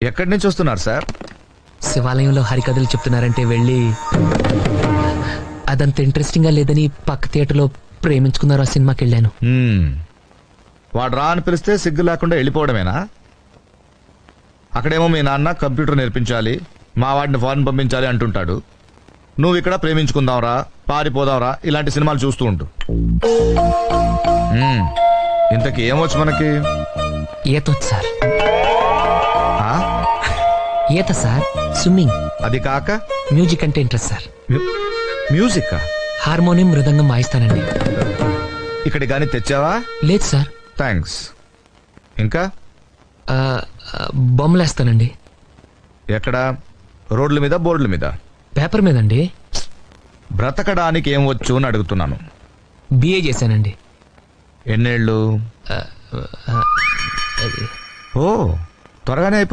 ఎక్కడి నుంచి వస్తున్నారు సార్? శివాలయంలో హరికథలు చెప్తున్నారంటే వెళ్ళి అదంత ఇంట్రెస్టింగ్ గా లేదని పక్క థియేటర్లో ప్రేమించుకున్నారు ఆ సినిమాకి వెళ్ళాను. వాడు రా అని పిలిస్తే సిగ్గు లేకుండా వెళ్ళిపోవడమేనా? అక్కడేమో మీ నాన్న కంప్యూటర్ నేర్పించాలి, మా వాడిని ఫారెన్ పంపించాలి అంటుంటాడు. నువ్వు ఇక్కడ ప్రేమించుకుందాంరా, పారిపోదాంరా ఇలాంటి సినిమాలు చూస్తూ ఉంటు. ఇంతకీ ఏమొచ్చు మనకి? ఈతొచ్చు సార్. ఆ? ఈత సార్, స్విమ్మింగ్. అది కాక మ్యూజిక్ అంటే ఇంట్రెస్ట్ సార్. మ్యూజిక్? హార్మోనియం, మృదంగం వాయిస్తానండి. ఇక్కడ గానీ తెచ్చావా? లేదు సార్. థ్యాంక్స్. ఇంకా బొమ్మలేస్తానండి. ఎక్కడ? రోడ్ల మీద, బోర్డుల మీద? పేపర్ మీదండి. బ్రతకడానికి ఏం వచ్చు అని అడుగుతున్నాను. బిఏ చేశానండి. ఎన్నేళ్ళు? అది ఓ, త్వరగానే